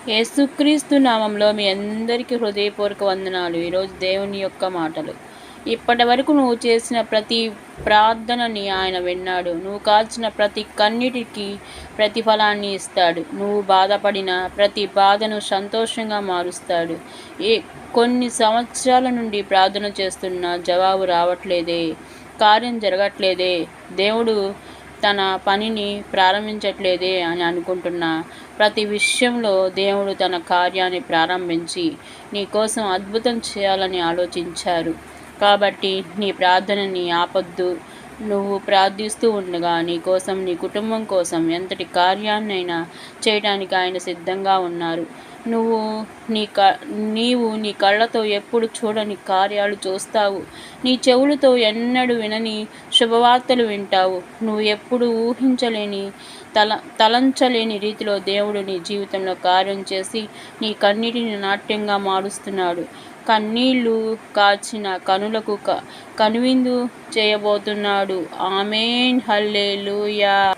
యేసుక్రీస్తు నామంలో మీ అందరికీ హృదయపూర్వక వందనాలు. ఈరోజు దేవుని యొక్క మాటలు. ఇప్పటి వరకు నువ్వు చేసిన ప్రతి ప్రార్థనని ఆయన విన్నాడు. నువ్వు కాల్చిన ప్రతి కన్నీటికి ప్రతిఫలాన్ని ఇస్తాడు. నువ్వు బాధపడిన ప్రతి బాధను సంతోషంగా మారుస్తాడు. కొన్ని సంవత్సరాల నుండి ప్రార్థన చేస్తున్నా జవాబు రావట్లేదే, కార్యం జరగట్లేదే, దేవుడు తన పనిని ప్రారంభించట్లేదే అని అనుకుంటున్నా, ప్రతి విషయంలో దేవుడు తన కార్యాన్ని ప్రారంభించి నీ కోసం అద్భుతం చేయాలని ఆలోచించారు. కాబట్టి నీ ప్రార్థనని ఆపొద్దు. నువ్వు ప్రార్థిస్తూ ఉండగా నీ కోసం, నీ కుటుంబం కోసం ఎంతటి కార్యాన్నైనా చేయడానికి ఆయన సిద్ధంగా ఉన్నారు. నీవు నీ కళ్ళతో ఎప్పుడు చూడని కార్యాలు చూస్తావు. నీ చెవులతో ఎన్నడూ వినని శుభవార్తలు వింటావు. నువ్వు ఎప్పుడు ఊహించలేని, తలంచలేని రీతిలో దేవుడు నీ జీవితంలో కార్యం చేసి నీ కన్నీటిని నాట్యంగా మారుస్తున్నాడు. కన్నీళ్లు కార్చిన కనులకు కనువిందు చేయబోతున్నాడు. ఆమేన్, హల్లెలూయా.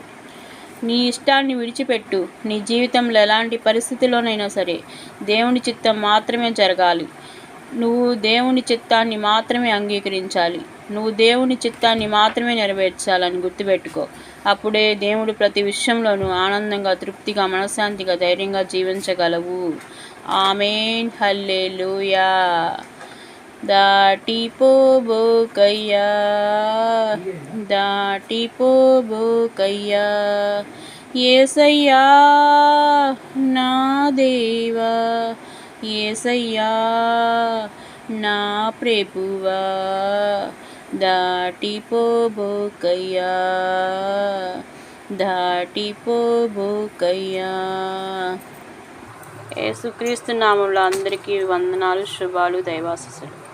నీ ఇష్టాన్ని విడిచిపెట్టు. నీ జీవితంలో ఎలాంటి పరిస్థితిలోనైనా సరే దేవుని చిత్తం మాత్రమే జరగాలి. నువ్వు దేవుని చిత్తాన్ని మాత్రమే అంగీకరించాలి. నువ్వు దేవుని చిత్తాన్ని మాత్రమే నెరవేర్చాలని గుర్తుపెట్టుకో. అప్పుడే దేవుడు ప్రతి విషయంలోనూ ఆనందంగా, తృప్తిగా, మనశ్శాంతిగా, ధైర్యంగా జీవించగలవు. ఆమేన్, హల్లెలూయా. దాటిపోబోకయ్యా, దాటిపోబోకయ్యా, యేసయ్యా నా దేవా, యేసయ్యా నా ప్రభువా, దాటిపోబోకయ్యా, దాటిపోబోకయ్యా. యేసుక్రీస్తు నామములో అందరికీ వందనాలు, శుభాలు, దైవాశీస్సులు.